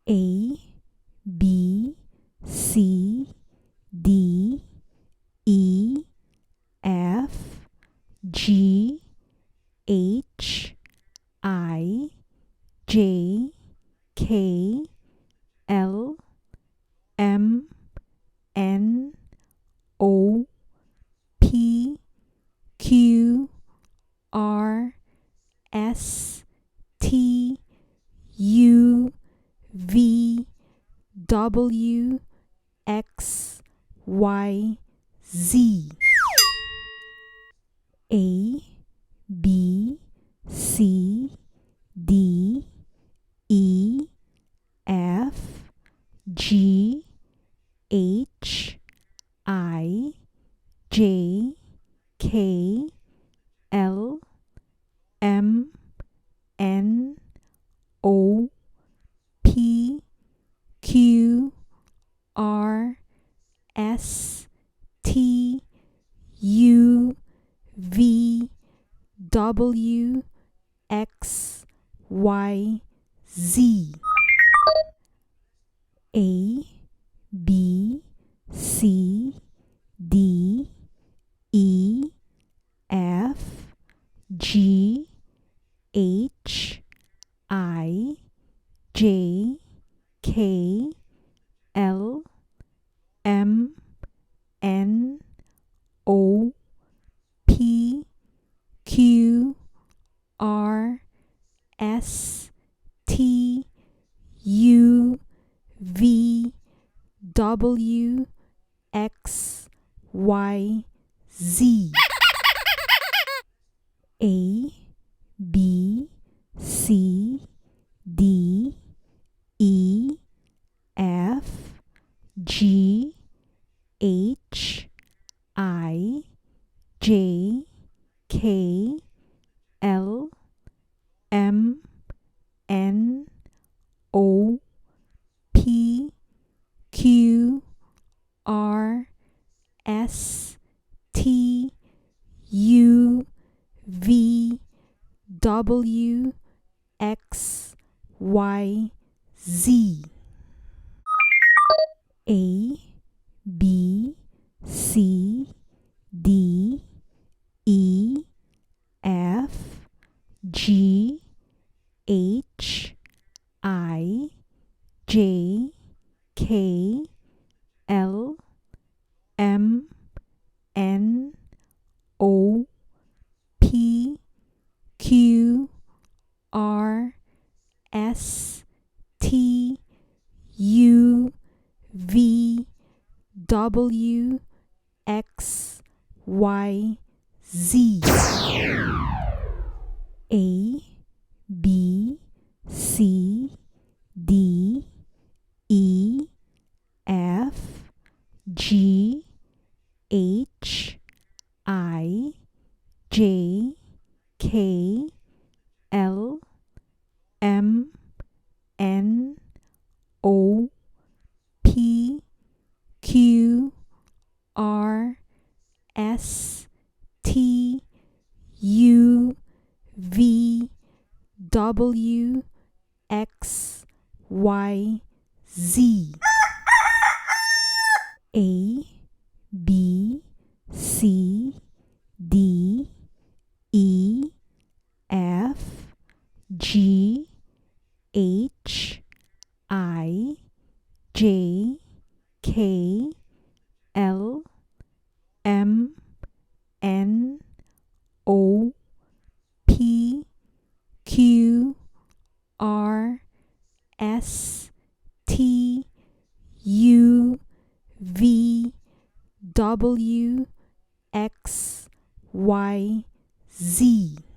A, B, C, D, E, F, G, H, I, J, K, L, M, N, O, P, Q, R, S, T, U, V, W, X, Y, Z. A, B, C, D, E, F, G, H, I, J, K, L, M, N, O, P, Q, R, S, T, U, V, W, X, Y, Z. A, B, C, D, E, F, G, H, I, J, K, L, M, N, O, P, Q, R, S, T, U, V, W, X, Y, Z. A, B, C, D, E, F, G, H, I, J, K, L, M, N, O, P, Q, R, S, T, U, V, W, X, Y, Z. A, B, C, D, E, F, G, H, I, J, K, L, M, N, O, P, Q, R, S, T, U, V, W, X, Y, Z. A, B, C, D, E, F, G, H, I, J, K, L, M, N, O, P, Q, R, S, T, U, V, W, X, Y, Z. A, B, C, D, E, F, G, H, I, J, K, L, M, N, O, P, Q, R, S, T, U, V, W, X, Y, Z.